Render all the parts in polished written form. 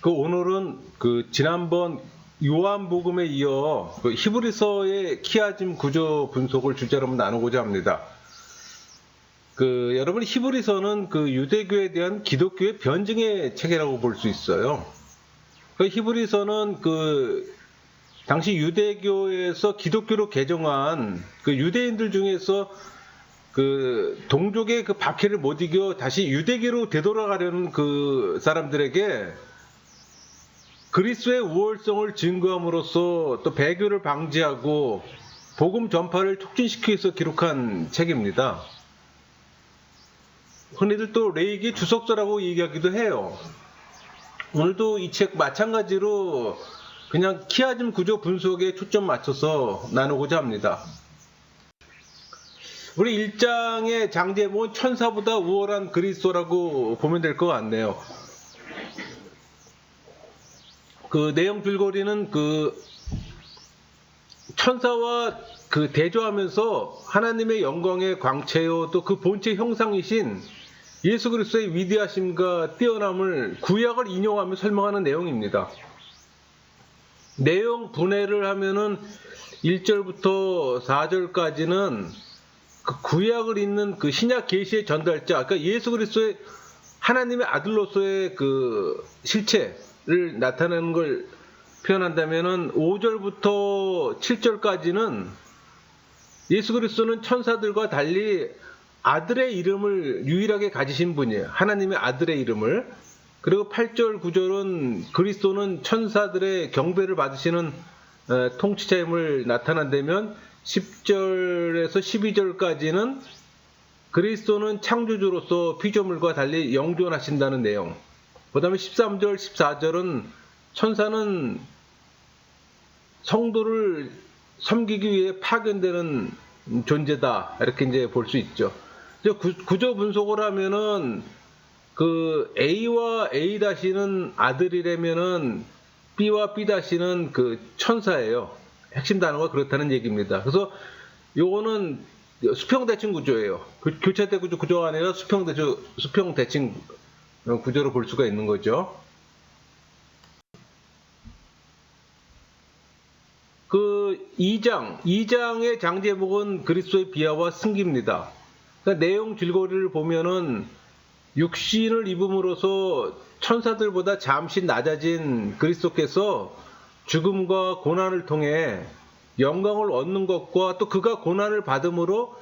오늘은 지난번 요한복음에 이어 히브리서의 키아즘 구조 분석을 주제로 나누고자 합니다. 여러분, 히브리서는 유대교에 대한 기독교의 변증의 책이라고 볼 수 있어요. 히브리서는 당시 유대교에서 기독교로 개정한 유대인들 중에서 동족의 박해를 못 이겨 다시 유대교로 되돌아가려는 사람들에게 그리스도의 우월성을 증거함으로써 또 배교를 방지하고 복음 전파를 촉진시키기 위해서 기록한 책입니다. 흔히들 또 레이기 주석서라고 얘기하기도 해요. 오늘도 이 책 마찬가지로 그냥 키아즘 구조 분석에 초점 맞춰서 나누고자 합니다. 우리 1장의 장제목은 천사보다 우월한 그리스도라고 보면 될 것 같네요. 내용 줄거리는 천사와 대조하면서 하나님의 영광의 광채요 또 그 본체 형상이신 예수 그리스도의 위대하심과 뛰어남을 구약을 인용하며 설명하는 내용입니다. 내용 분해를 하면은 1절부터 4절까지는 구약을 잇는 신약 계시의 전달자, 그러니까 예수 그리스도의 하나님의 아들로서의 실체를 나타내는 걸 표현한다면은 5절부터 7절까지는 예수 그리스도는 천사들과 달리 아들의 이름을 유일하게 가지신 분이에요. 하나님의 아들의 이름을. 그리고 8절, 9절은 그리스도는 천사들의 경배를 받으시는 통치자임을 나타난다면 10절에서 12절까지는 그리스도는 창조주로서 피조물과 달리 영존하신다는 내용. 그 다음에 13절, 14절은 천사는 성도를 섬기기 위해 파견되는 존재다. 이렇게 이제 볼 수 있죠. 구조 분석을 하면은 A와 A-는 아들이라면은 B와 B-는 천사예요. 핵심 단어가 그렇다는 얘기입니다. 그래서 요거는 수평대칭 구조예요. 교차대 구조가 아니라 수평대칭 구조로 볼 수가 있는 거죠. 2장의 장제목은 그리스도의 비하와 승기입니다. 그러니까 내용 줄거리를 보면은 육신을 입음으로써 천사들보다 잠시 낮아진 그리스도께서 죽음과 고난을 통해 영광을 얻는 것과 또 그가 고난을 받음으로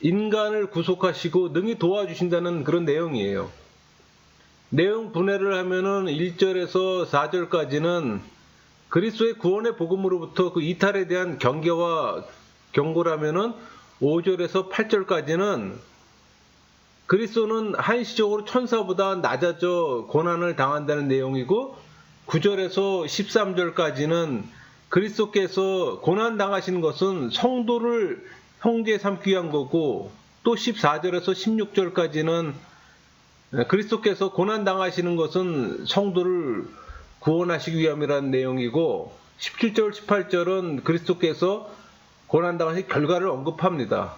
인간을 구속하시고 능히 도와주신다는 그런 내용이에요. 내용 분해를 하면은 1절에서 4절까지는 그리스도의 구원의 복음으로부터 이탈에 대한 경계와 경고라면은 5절에서 8절까지는 그리스도는 한시적으로 천사보다 낮아져 고난을 당한다는 내용이고 9절에서 13절까지는 그리스도께서 고난 당하시는 것은 성도를 형제 삼기 위한 거고 또 14절에서 16절까지는 그리스도께서 고난 당하시는 것은 성도를 구원하시기 위함이라는 내용이고 17절, 18절은 그리스도께서 고난 당하신 결과를 언급합니다.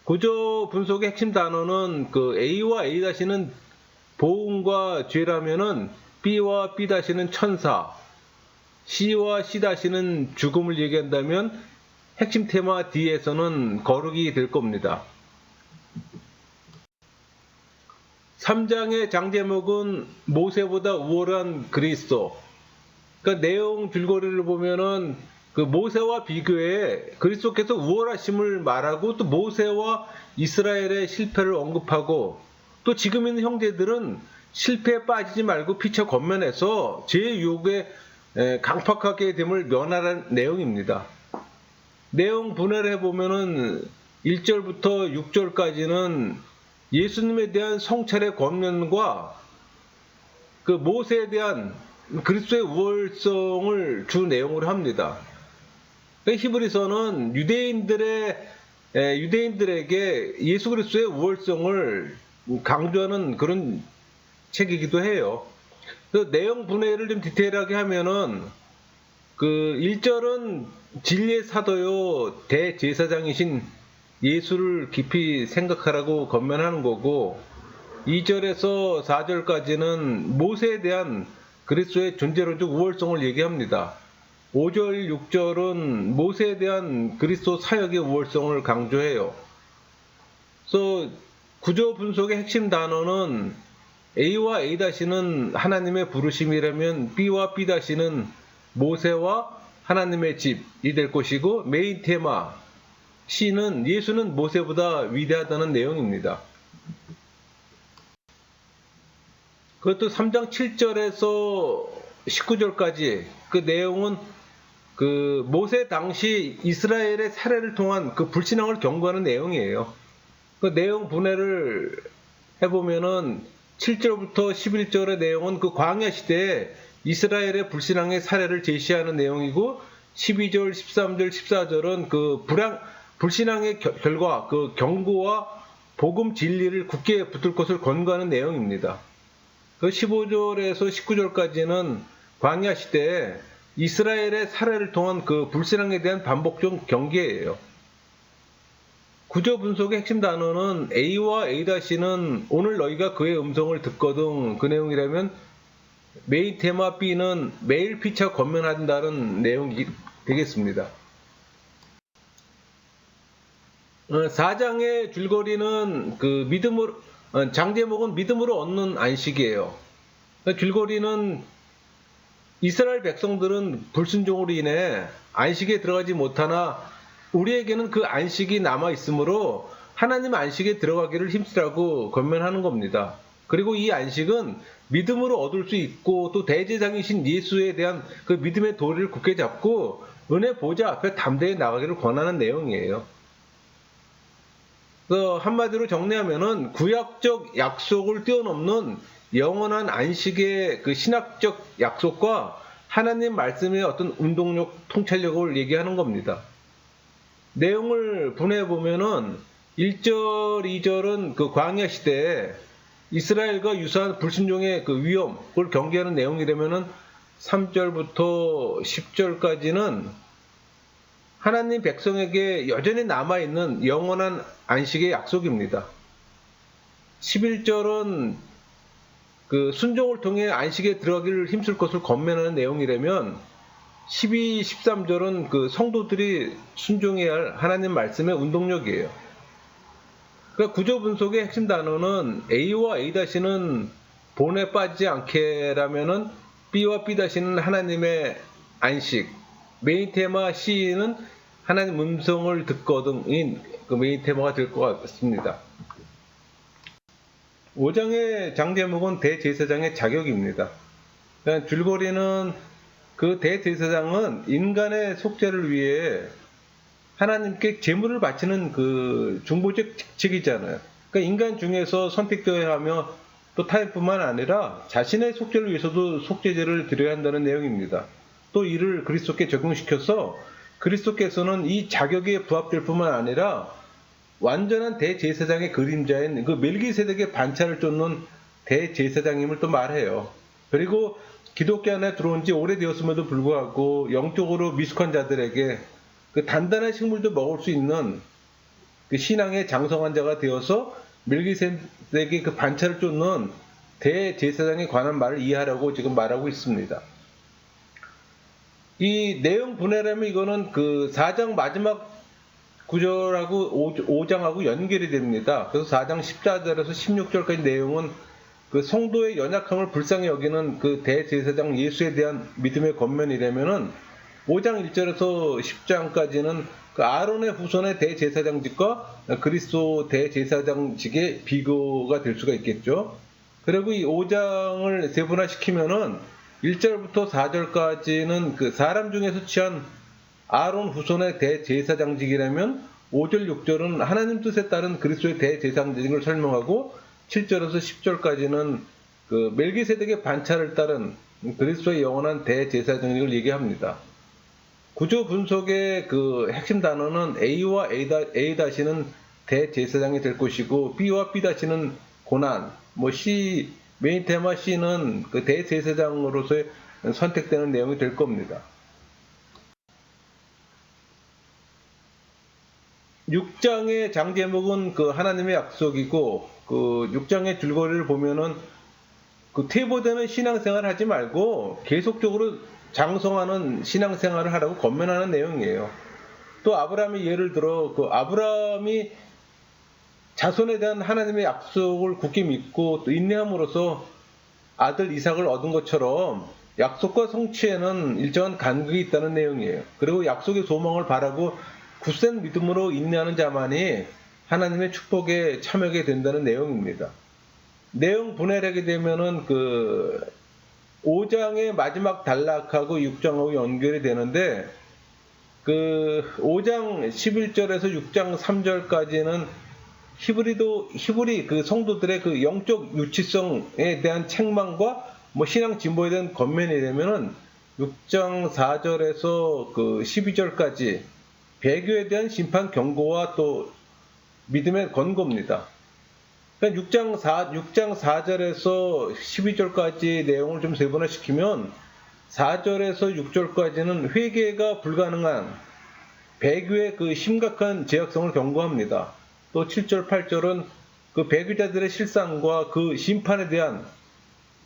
구조 분석의 핵심 단어는 A와 A-는 보응과 죄라면은 B와 B-는 천사, C와 C-는 죽음을 얘기한다면 핵심 테마 D에서는 거룩이 될 겁니다. 3장의 장제목은 모세보다 우월한 그리스도. 그러니까 내용 줄거리를 보면은 모세와 비교해 그리스도께서 우월하심을 말하고 또 모세와 이스라엘의 실패를 언급하고 또 지금 있는 형제들은 실패에 빠지지 말고 피차 권면해서 죄의 유혹에 강팍하게 됨을 면하라는 내용입니다. 내용 분해를 해보면은 1절부터 6절까지는 예수님에 대한 성찰의 권면과 모세에 대한 그리스도의 우월성을 주 내용으로 합니다. 히브리서는 유대인들에게 예수 그리스도의 우월성을 강조하는 그런 책이기도 해요. 그래서 내용 분해를 좀 디테일하게 하면은 1절은 진리의 사도요 대제사장이신 예수를 깊이 생각하라고 권면하는 거고 2절에서 4절까지는 모세에 대한 그리스도의 존재론적 우월성을 얘기합니다. 5절, 6절은 모세에 대한 그리스도 사역의 우월성을 강조해요. 그래서 구조 분석의 핵심 단어는 A와 A-는 하나님의 부르심이라면 B와 B-는 모세와 하나님의 집이 될 것이고, 메인 테마 C는 예수는 모세보다 위대하다는 내용입니다. 그것도 3장 7절에서 19절까지 그 내용은 그 모세 당시 이스라엘의 사례를 통한 그 불신앙을 경고하는 내용이에요. 그 내용 분해를 해보면은 7절부터 11절의 내용은 그 광야 시대에 이스라엘의 불신앙의 사례를 제시하는 내용이고, 12절, 13절, 14절은 그 불신앙의 결과, 그 경고와 복음 진리를 굳게 붙들 것을 권고하는 내용입니다. 그 15절에서 19절까지는 광야 시대에 이스라엘의 사례를 통한 그 불신앙에 대한 반복적 경계예요. 구조 분석의 핵심 단어는 A와 A-는 오늘 너희가 그의 음성을 듣거든, 그 내용이라면 메인 테마 B는 매일 피차 권면한다는 내용이 되겠습니다. 4장의 줄거리는 그 장제목은 믿음으로 얻는 안식이에요. 줄거리는 이스라엘 백성들은 불순종으로 인해 안식에 들어가지 못하나 우리에게는 그 안식이 남아 있으므로 하나님 안식에 들어가기를 힘쓰라고 권면하는 겁니다. 그리고 이 안식은 믿음으로 얻을 수 있고, 또 대제사장이신 예수에 대한 그 믿음의 도리를 굳게 잡고 은혜 보좌 앞에 담대히 나가기를 권하는 내용이에요. 한마디로 정리하면은 구약적 약속을 뛰어넘는 영원한 안식의 그 신학적 약속과 하나님 말씀의 어떤 운동력, 통찰력을 얘기하는 겁니다. 내용을 분해해보면은 1절, 2절은 그 광야 시대에 이스라엘과 유사한 불순종의 그 위험을 경계하는 내용이라면은 3절부터 10절까지는 하나님 백성에게 여전히 남아있는 영원한 안식의 약속입니다. 11절은 그 순종을 통해 안식에 들어가기를 힘쓸 것을 권면하는 내용이라면 12, 13절은 그 성도들이 순종해야 할 하나님 말씀의 운동력이에요. 그러니까 구조 분석의 핵심 단어는 A와 A-는 본에 빠지지 않게라면은 B와 B-는 하나님의 안식, 메인 테마 C는 하나님 음성을 듣거든인 그 메인 테마가 될 것 같습니다. 5장의 장제목은 대제사장의 자격입니다. 그러니까 줄거리는 그 대제사장은 인간의 속죄를 위해 하나님께 제물을 바치는 그 중보적 직책이잖아요. 그러니까 인간 중에서 선택되어야 하며 또 타인뿐만 아니라 자신의 속죄를 위해서도 속죄제를 드려야 한다는 내용입니다. 또 이를 그리스도께 적용시켜서 그리스도께서는 이 자격에 부합될 뿐만 아니라 완전한 대제사장의 그림자인 그 멜기세덱의 반차를 쫓는 대제사장임을 또 말해요. 그리고 기독교 안에 들어온 지 오래되었음에도 불구하고 영적으로 미숙한 자들에게 그 단단한 식물도 먹을 수 있는 그 신앙의 장성한 자가 되어서 멜기세덱의 그 반차를 쫓는 대제사장에 관한 말을 이해하라고 지금 말하고 있습니다. 이 내용 분해라면 이거는 그 4장 마지막 구절하고 5장하고 연결이 됩니다. 그래서 4장 14절에서 16절까지 내용은 그 성도의 연약함을 불쌍히 여기는 그 대제사장 예수에 대한 믿음의 권면이라면은 5장 1절에서 10장까지는 그 아론의 후손의 대제사장직과 그리스도 대제사장직의 비교가 될 수가 있겠죠. 그리고 이 5장을 세분화시키면은 1절부터 4절까지는 그 사람 중에서 취한 아론 후손의 대제사장직이라면 5절, 6절은 하나님 뜻에 따른 그리스도의 대제사장직을 설명하고 7절에서 10절까지는 그 멜기세덱의 반차를 따른 그리스도의 영원한 대제사장직을 얘기합니다. 구조 분석의 그 핵심 단어는 A와 A-는 대제사장이 될 것이고 B와 B-는 고난, C, 메인 테마 C는 그 대제사장으로서의 선택되는 내용이 될 겁니다. 6장의 장제목은 그 하나님의 약속이고 그 6장의 줄거리를 보면은 그 퇴보되는 신앙생활을 하지 말고 계속적으로 장성하는 신앙생활을 하라고 권면하는 내용이에요. 또 아브라함의 예를 들어 그 아브라함이 자손에 대한 하나님의 약속을 굳게 믿고 또 인내함으로써 아들 이삭을 얻은 것처럼 약속과 성취에는 일정한 간격이 있다는 내용이에요. 그리고 약속의 소망을 바라고 굳센 믿음으로 인내하는 자만이 하나님의 축복에 참여하게 된다는 내용입니다. 내용 분해하게 되면은 그 5장의 마지막 단락하고 6장하고 연결이 되는데 그 5장 11절에서 6장 3절까지는 히브리 그 성도들의 그 영적 유치성에 대한 책망과 뭐 신앙 진보에 대한 권면이 되면은 6장 4절에서 그 12절까지 배교에 대한 심판 경고와 또 믿음의 권고입니다. 그러니까 6장 4절에서 12절까지 내용을 좀 세분화시키면 4절에서 6절까지는 회개가 불가능한 배교의 그 심각한 제약성을 경고합니다. 또 7절, 8절은 그 배교자들의 실상과 그 심판에 대한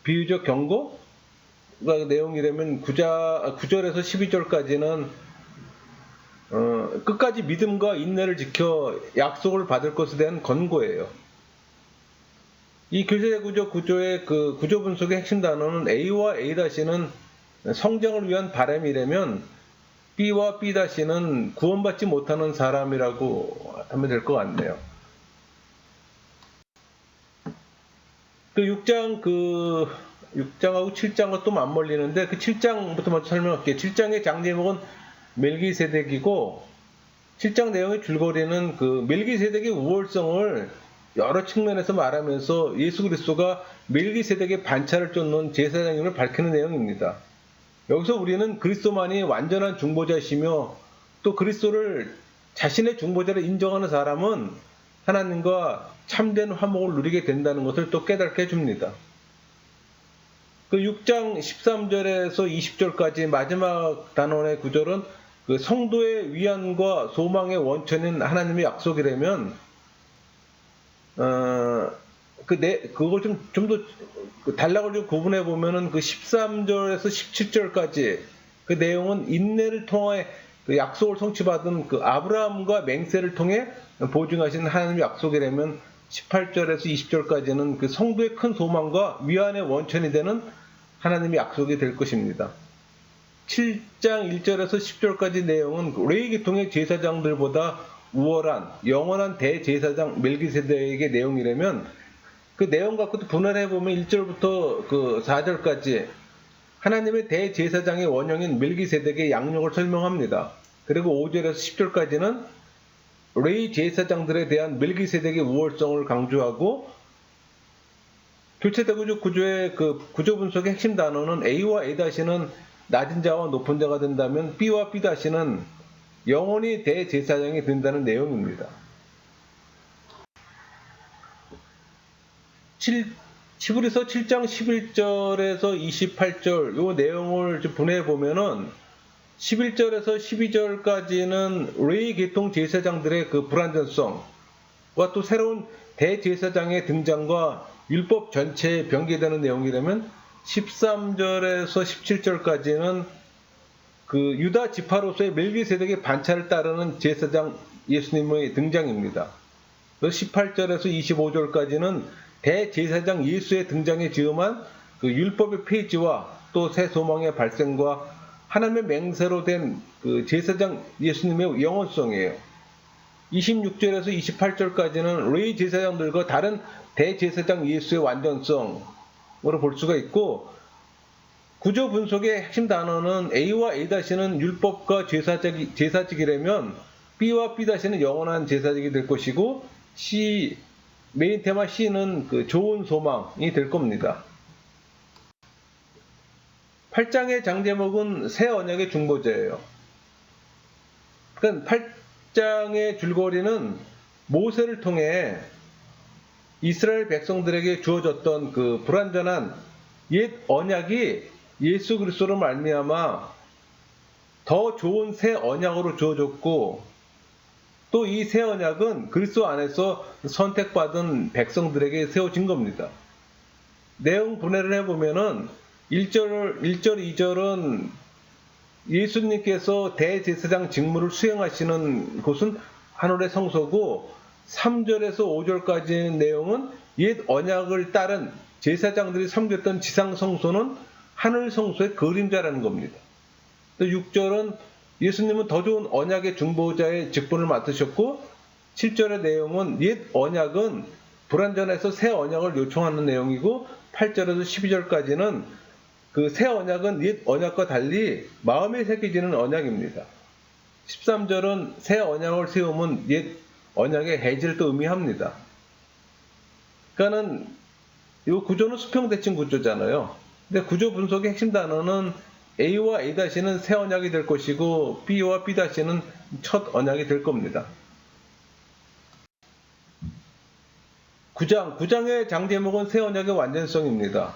비유적 경고가 내용이라면 9절에서 12절까지는 끝까지 믿음과 인내를 지켜 약속을 받을 것에 대한 권고예요. 이 교세구조 구조의 그 구조 분석의 핵심 단어는 A와 A-는 성장을 위한 바람이라면 B와 B-는 구원받지 못하는 사람이라고 하면 될 것 같네요. 그 6장하고 7장과 또 맞물리는데 그 7장부터 먼저 설명할게요. 7장의 장제목은 멜기세덱이고 7장 내용의 줄거리는 그 멜기세덱의 우월성을 여러 측면에서 말하면서 예수 그리스도가 멜기세덱의 반차를 쫓는 제사장임을 밝히는 내용입니다. 여기서 우리는 그리스도만이 완전한 중보자이시며 또 그리스도를 자신의 중보자로 인정하는 사람은 하나님과 참된 화목을 누리게 된다는 것을 또 깨닫게 해줍니다. 그 6장 13절에서 20절까지 마지막 단원의 구절은 그 성도의 위안과 소망의 원천인 하나님의 약속이라면 그걸 좀 더 단락을 좀 구분해 보면은 그 13절에서 17절까지 그 내용은 인내를 통해 그 약속을 성취받은 그 아브라함과 맹세를 통해 보증하신 하나님의 약속이라면 18절에서 20절까지는 그 성도의 큰 소망과 위안의 원천이 되는 하나님의 약속이 될 것입니다. 7장 1절에서 10절까지 내용은 레위 계통의 제사장들보다 우월한 영원한 대제사장 멜기세덱의 내용이라면 그 내용 갖고 분할해 보면 1절부터 그 4절까지 하나님의 대제사장의 원형인 멜기세덱의 양육을 설명합니다. 그리고 5절에서 10절까지는 레위 제사장들에 대한 멜기세덱의 우월성을 강조하고 교체대구조 구조의 그 구조 분석의 핵심 단어는 A와 A-는 낮은 자와 높은 자가 된다면 B와 B-는 영원히 대제사장이 된다는 내용입니다. 히브리서 7장 11절에서 28절 요 내용을 좀 분해해 보면은 11절에서 12절까지는 레위 계통 제사장들의 그 불완전성과 또 새로운 대제사장의 등장과 율법 전체에 변개되는 내용이라면 13절에서 17절까지는 그 유다 지파로서의 멜기세덱의 반차를 따르는 제사장 예수님의 등장입니다. 18절에서 25절까지는 대제사장 예수의 등장에 즈음한 그 율법의 폐지와 또 새 소망의 발생과 하나님의 맹세로 된 그 제사장 예수님의 영원성이에요. 26절에서 28절까지는 레위 제사장들과 다른 대제사장 예수의 완전성으로 볼 수가 있고 구조 분석의 핵심 단어는 A와 A-는 율법과 제사직이라면 B와 B-는 영원한 제사직이 될 것이고 메인 테마 C는 그 좋은 소망이 될 겁니다. 8장의 장제목은 새 언약의 중보자예요. 그러니까 8장의 줄거리는 모세를 통해 이스라엘 백성들에게 주어졌던 그 불완전한 옛 언약이 예수 그리스도로 말미암아 더 좋은 새 언약으로 주어졌고 또 이 새 언약은 그리스도 안에서 선택받은 백성들에게 세워진 겁니다. 내용 분해를 해보면은 1절, 2절은 예수님께서 대제사장 직무를 수행하시는 곳은 하늘의 성소고 3절에서 5절까지 내용은 옛 언약을 따른 제사장들이 섬겼던 지상 성소는 하늘 성소의 그림자라는 겁니다. 또 6절은 예수님은 더 좋은 언약의 중보자의 직분을 맡으셨고 7절의 내용은 옛 언약은 불완전해서 새 언약을 요청하는 내용이고 8절에서 12절까지는 그 새 언약은 옛 언약과 달리 마음에 새겨지는 언약입니다. 13절은 새 언약을 세우면 옛 언약의 해지를 또 의미합니다. 그러니까는 이 구조는 수평대칭 구조잖아요. 근데 구조 분석의 핵심 단어는 A와 A-는 새 언약이 될 것이고 B와 B-는 첫 언약이 될 겁니다. 9장의 장 제목은 새 언약의 완전성입니다.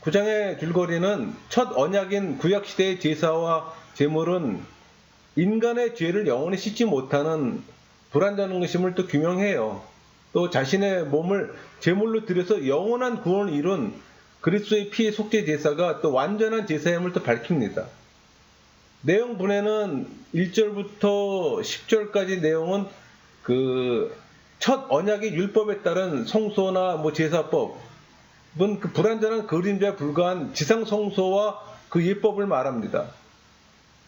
9장의 줄거리는 첫 언약인 구약시대의 제사와 제물은 인간의 죄를 영원히 씻지 못하는 불완전한 것임을 또 규명해요. 또 자신의 몸을 제물로 드려서 영원한 구원을 이룬 그리스도의 피의 속죄 제사가 또 완전한 제사임을 또 밝힙니다. 내용 분해는 1절부터 10절까지 내용은 그 첫 언약의 율법에 따른 성소나 제사법은 그 불완전한 그림자에 불과한 지상 성소와 그 예법을 말합니다.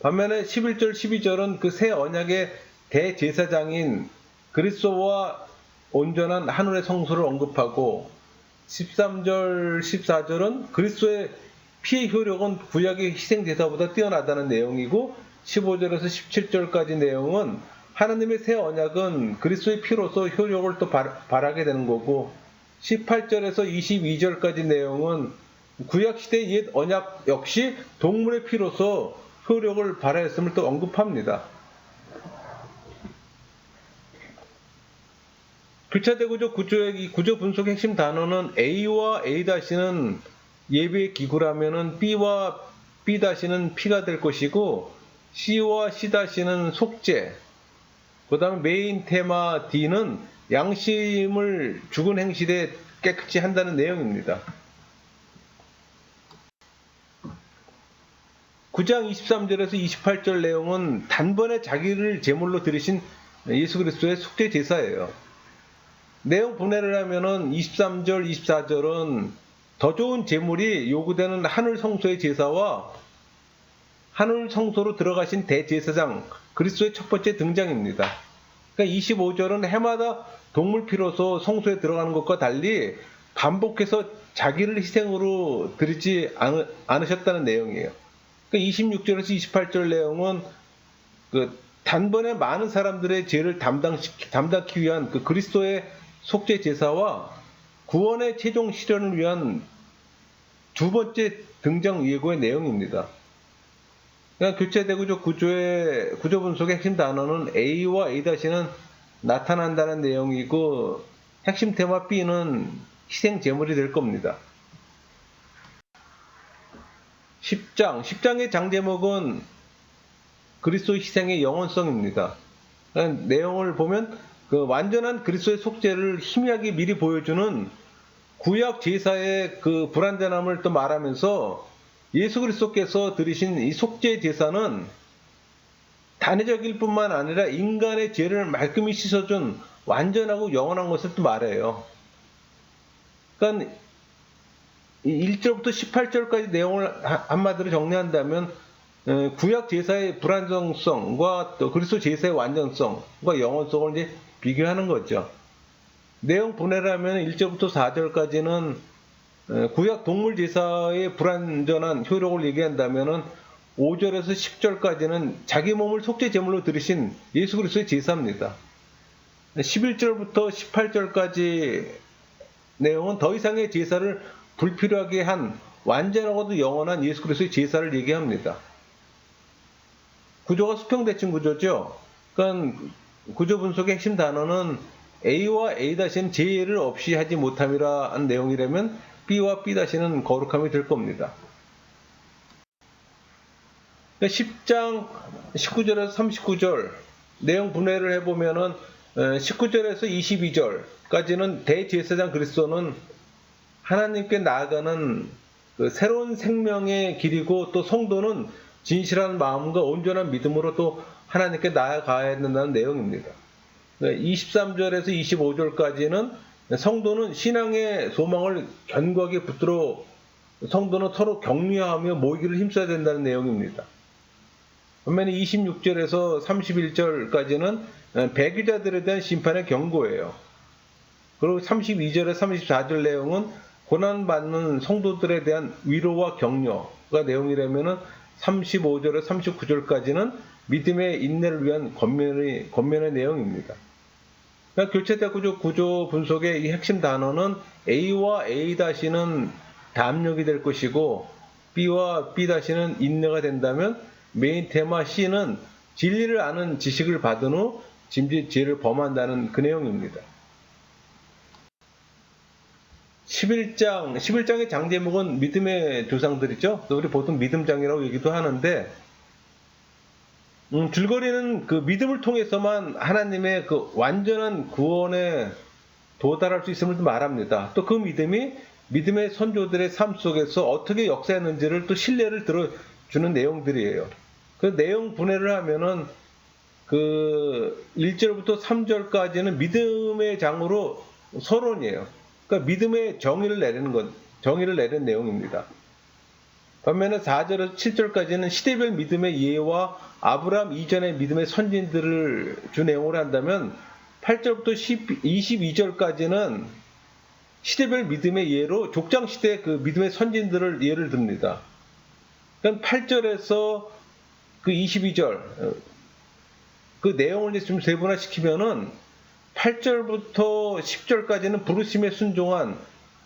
반면에 11절, 12절은 그 새 언약의 대제사장인 그리스도와 온전한 하늘의 성소를 언급하고 13절, 14절은 그리스도의 피의 효력은 구약의 희생제사보다 뛰어나다는 내용이고 15절에서 17절까지 내용은 하나님의 새 언약은 그리스도의 피로서 효력을 또 발하게 되는 거고 18절에서 22절까지 내용은 구약시대의 옛 언약 역시 동물의 피로서 효력을 발하였음을 또 언급합니다. 교차대구조 구조의 이 구조 분석의 핵심 단어는 A와 A-는 예배의 기구라면은 B와 B-는 피가 될 것이고 C와 C-는 속죄, 그 다음에 메인 테마 D는 양심을 죽은 행실에 깨끗이 한다는 내용입니다. 9장 23절에서 28절 내용은 단번에 자기를 제물로 드리신 예수 그리스도의 속죄 제사예요. 내용 분해를 하면은 23절, 24절은 더 좋은 제물이 요구되는 하늘 성소의 제사와 하늘 성소로 들어가신 대제사장 그리스도의 첫 번째 등장입니다. 그러니까 25절은 해마다 동물 피로서 성소에 들어가는 것과 달리 반복해서 자기를 희생으로 드리지 않으셨다는 내용이에요. 그러니까 26절에서 28절 내용은 그 단번에 많은 사람들의 죄를 담당하기 위한 그 그리스도의 속죄 제사와 구원의 최종 실현을 위한 두 번째 등장 예고의 내용입니다. 그러니까 교체대구조 구조의 구조 분석의 핵심 단어는 A와 A-는 나타난다는 내용이고 핵심 테마 B는 희생 제물이 될 겁니다. 10장의 장 제목은 그리스도 희생의 영원성입니다. 그러니까 내용을 보면 그 완전한 그리스도의 속죄를 희미하게 미리 보여주는 구약 제사의 그 불완전함을 또 말하면서 예수 그리스도께서 드리신 이 속죄 제사는 단회적일 뿐만 아니라 인간의 죄를 말끔히 씻어준 완전하고 영원한 것을 또 말해요. 그러니까 1절부터 18절까지 내용을 한마디로 정리한다면 구약 제사의 불완전성과 또 그리스도 제사의 완전성과 영원성을 이제 비교하는 거죠. 내용 분해를 하면 1절부터 4절까지는 구약 동물 제사의 불완전한 효력을 얘기한다면은 5절에서 10절까지는 자기 몸을 속죄 제물로 드리신 예수 그리스도의 제사입니다. 11절부터 18절까지 내용은 더 이상의 제사를 불필요하게 한 완전하고도 영원한 예수 그리스도의 제사를 얘기합니다. 구조가 수평대칭 구조죠. 그러니까 구조 분석의 핵심 단어는 A와 A-는 제의를 없이 하지 못함이라 한 내용이라면 B와 B-는 거룩함이 될 겁니다. 10장 19절에서 39절 내용 분해를 해보면은 19절에서 22절까지는 대제사장 그리스도는 하나님께 나아가는 그 새로운 생명의 길이고, 또 성도는 진실한 마음과 온전한 믿음으로 또 하나님께 나아가야 된다는 내용입니다. 23절에서 25절까지는 성도는 신앙의 소망을 견고하게 붙들어 성도는 서로 격려하며 모이기를 힘써야 된다는 내용입니다. 반면에 26절에서 31절까지는 배교자들에 대한 심판의 경고예요. 그리고 32절에서 34절 내용은 고난받는 성도들에 대한 위로와 격려가 내용이라면 35절에서 39절까지는 믿음의 인내를 위한 권면의 내용입니다. 그러니까 교체대 구조 분석의 이 핵심 단어는 A와 A-는 담력이 될 것이고, B와 B-는 인내가 된다면, 메인 테마 C는 진리를 아는 지식을 받은 후 짐짓죄를 범한다는 그 내용입니다. 11장의 장 제목은 믿음의 조상들이죠. 우리 보통 믿음장이라고 얘기도 하는데, 줄거리는 그 믿음을 통해서만 하나님의 그 완전한 구원에 도달할 수 있음을 말합니다. 또 그 믿음이 믿음의 선조들의 삶 속에서 어떻게 역사했는지를 또 신뢰를 들어주는 내용들이에요. 그 내용 분해를 하면은 그 1절부터 3절까지는 믿음의 장으로 서론이에요. 그러니까 믿음의 정의를 내리는 내용입니다. 반면에 4절에서 7절까지는 시대별 믿음의 예와 아브라함 이전의 믿음의 선진들을 주 내용으로 한다면, 8절부터 22절까지는 시대별 믿음의 예로 족장시대 그 믿음의 선진들을 예를 듭니다. 그러니까 8절에서 그 22절 그 내용을 좀 세분화시키면은 8절부터 10절까지는 부르심에 순종한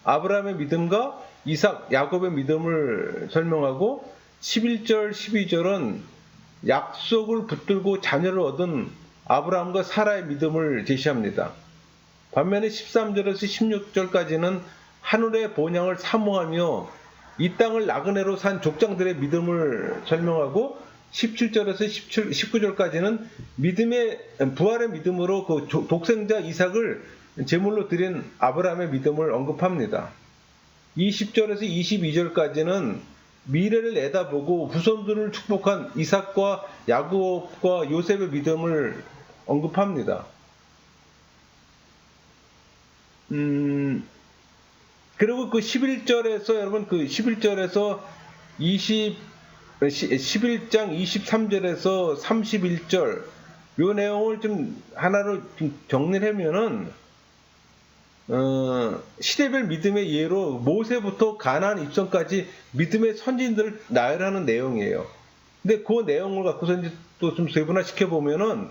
아브라함의 믿음과 이삭, 야곱의 믿음을 설명하고, 11절, 12절은 약속을 붙들고 자녀를 얻은 아브라함과 사라의 믿음을 제시합니다. 반면에 13절에서 16절까지는 하늘의 본향을 사모하며 이 땅을 나그네로 산 족장들의 믿음을 설명하고, 17절에서 19절까지는 믿음의 부활의 믿음으로 그 독생자 이삭을 제물로 드린 아브라함의 믿음을 언급합니다. 20절에서 22절까지는 미래를 내다보고 후손들을 축복한 이삭과 야곱과 요셉의 믿음을 언급합니다. 그리고 그 11절에서 여러분 그 11절에서 11장 23절에서 31절 요 내용을 좀 하나로 좀 정리를 하면은 시대별 믿음의 예로 모세부터 가나안 입성까지 믿음의 선진들을 나열하는 내용이에요. 근데 그 내용을 갖고서 이제 또 좀 세분화시켜 보면은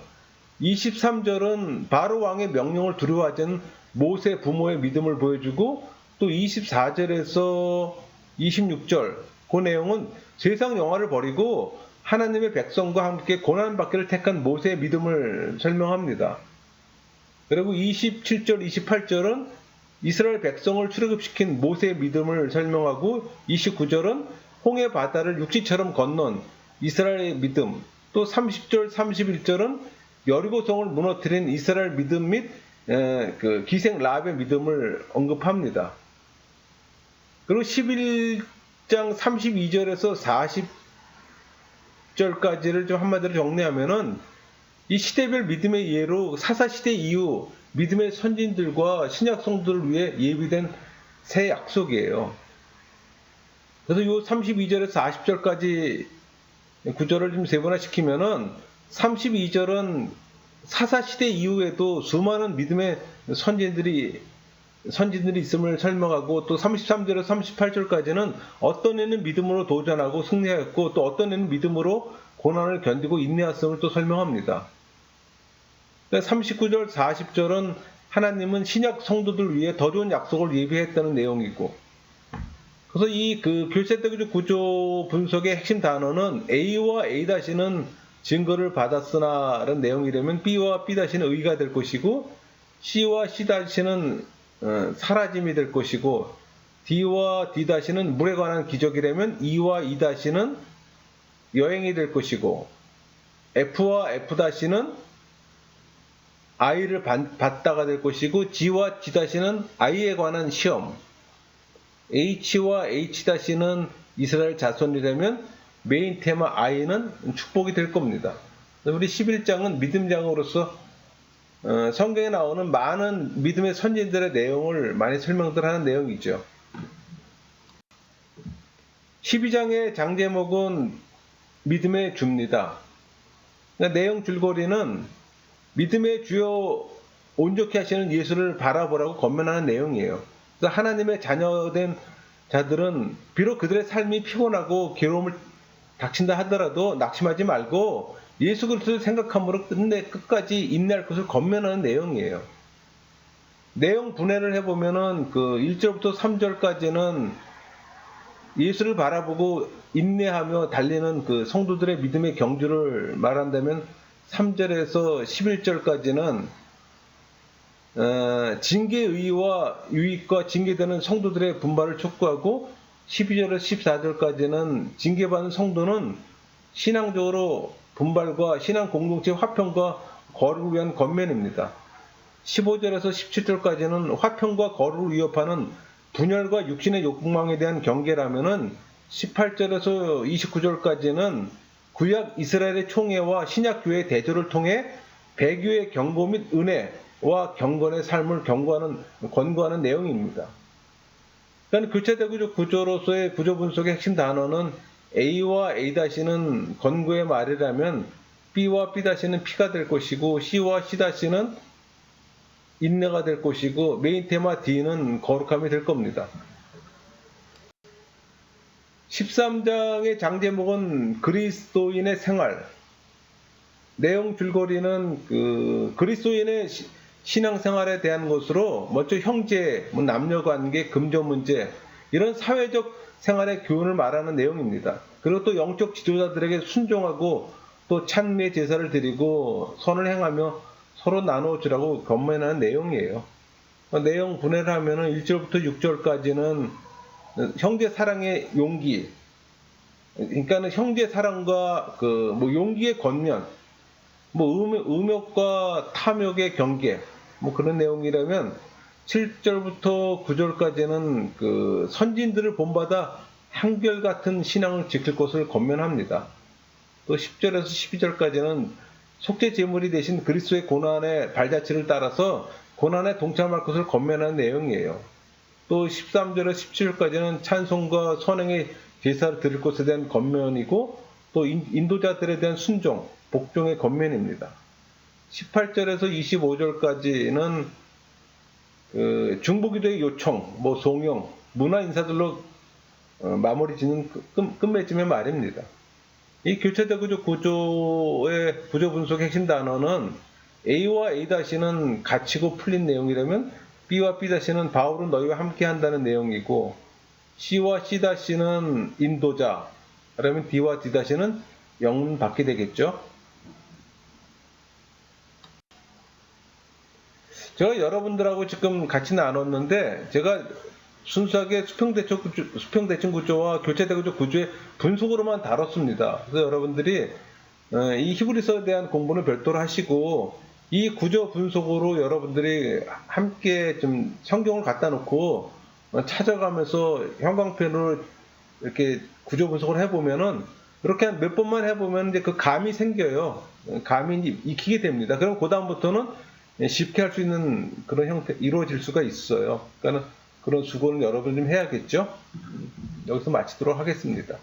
23절은 바로 왕의 명령을 두려워하지 않는 모세 부모의 믿음을 보여주고, 또 24절에서 26절 그 내용은 세상 영화를 버리고 하나님의 백성과 함께 고난받기를 택한 모세의 믿음을 설명합니다. 그리고 27절, 28절은 이스라엘 백성을 출애굽시킨 모세의 믿음을 설명하고, 29절은 홍해 바다를 육지처럼 건넌 이스라엘의 믿음, 또 30절, 31절은 여리고성을 무너뜨린 이스라엘 믿음 및 그 기생 라합의 믿음을 언급합니다. 그리고 11장 32절에서 40절까지를 좀 한마디로 정리하면은 이 시대별 믿음의 예로 사사시대 이후 믿음의 선진들과 신약 성도들을 위해 예비된 새 약속이에요. 그래서 이 32절에서 40절까지 구절을 좀 세분화시키면은 32절은 사사시대 이후에도 수많은 믿음의 선진들이 있음을 설명하고, 또 33절에서 38절까지는 어떤 이는 믿음으로 도전하고 승리하였고, 또 어떤 이는 믿음으로 고난을 견디고 인내했음을 또 설명합니다. 39절, 40절은 하나님은 신약 성도들 위해 더 좋은 약속을 예비했다는 내용이고, 그래서 이 그 교체적 구조 분석의 핵심 단어는 A와 A-는 증거를 받았으나라는 내용이라면, B와 B-는 의가 될 것이고, C와 C-는 사라짐이 될 것이고, D와 D-는 물에 관한 기적이라면 E와 E-는 여행이 될 것이고, F와 F-는 I를 받다가 될 것이고 G와 G-는 I에 관한 시험, H와 H-는 이스라엘 자손이라면 메인 테마 I는 축복이 될 겁니다. 우리 11장은 믿음장으로서 성경에 나오는 많은 믿음의 선진들의 내용을 많이 설명들 하는 내용이죠. 12장의 장제목은 믿음의 주입니다. 그러니까 내용 줄거리는 믿음의 주요 온전케 하시는 예수를 바라보라고 권면하는 내용이에요. 그래서 하나님의 자녀된 자들은 비록 그들의 삶이 피곤하고 괴로움을 닥친다 하더라도 낙심하지 말고 예수 그리스도를 생각함으로 끝까지 인내할 것을 권면하는 내용이에요. 내용 분해를 해보면은 그 1절부터 3절까지는 예수를 바라보고 인내하며 달리는 그 성도들의 믿음의 경주를 말한다면 3절에서 11절까지는 징계의 의와 유익과 징계되는 성도들의 분발을 촉구하고 12절에서 14절까지는 징계받는 성도는 신앙적으로 분발과 신앙 공동체 화평과 거룩을 위한 권면입니다. 15절에서 17절까지는 화평과 거룩을 위협하는 분열과 육신의 욕망에 대한 경계라면은 18절에서 29절까지는 구약 이스라엘의 총회와 신약 교회의 대조를 통해 배교의 경고 및 은혜와 경건의 삶을 권고하는 내용입니다. 그러니까 교체대구조 구조로서의 구조 분석의 핵심 단어는 A와 A-는 권고의 말이라면 B와 B-는 P가 될 것이고 C와 C-는 인내가 될 것이고 메인 테마 D는 거룩함이 될 겁니다. 13장의 장제목은 그리스도인의 생활. 내용 줄거리는 그리스도인의 신앙생활에 대한 것으로 먼저 형제, 남녀관계, 금전 문제 이런 사회적 생활의 교훈을 말하는 내용입니다. 그리고 또 영적 지도자들에게 순종하고 또 찬미의 제사를 드리고 선을 행하며 서로 나눠주라고 권면하는 내용이에요. 내용 분해를 하면은 1절부터 6절까지는 형제 사랑의 용기, 그러니까는 형제 사랑과 용기의 권면, 음욕과 탐욕의 경계, 그런 내용이라면 7절부터 9절까지는 선진들을 본받아 한결같은 신앙을 지킬 것을 권면합니다. 또 10절에서 12절까지는 속죄 제물이 되신 그리스도의 고난의 발자취를 따라서 고난에 동참할 것을 권면하는 내용이에요. 또 13절에서 17절까지는 찬송과 선행의 제사를 드릴 것에 대한 권면이고 또 인도자들에 대한 순종, 복종의 권면입니다. 18절에서 25절까지는 중보기도의 요청, 송영, 문화 인사들로 마무리 짓는 끝맺음의 말입니다. 이 교체대구조 구조의 구조 분석 핵심 단어는 A와 A-는 갇히고 풀린 내용이라면 B와 B-는 바울은 너희와 함께 한다는 내용이고 C와 C-는 인도자, 그러면 D와 D-는 영문 받게 되겠죠. 제가 여러분들하고 지금 같이 나눴는데 제가 순수하게 수평대칭 구조와 교체대구조 구조의 분석으로만 다뤘습니다. 그래서 여러분들이 이 히브리서에 대한 공부는 별도로 하시고 이 구조 분석으로 여러분들이 함께 좀 성경을 갖다 놓고 찾아가면서 형광펜으로 이렇게 구조 분석을 해보면은 이렇게 몇 번만 해보면 이제 그 감이 생겨요. 감이 익히게 됩니다. 그럼 그 다음부터는 쉽게 할 수 있는 그런 형태 이루어질 수가 있어요. 그러니까 그런 수고는 여러분 좀 해야겠죠. 여기서 마치도록 하겠습니다.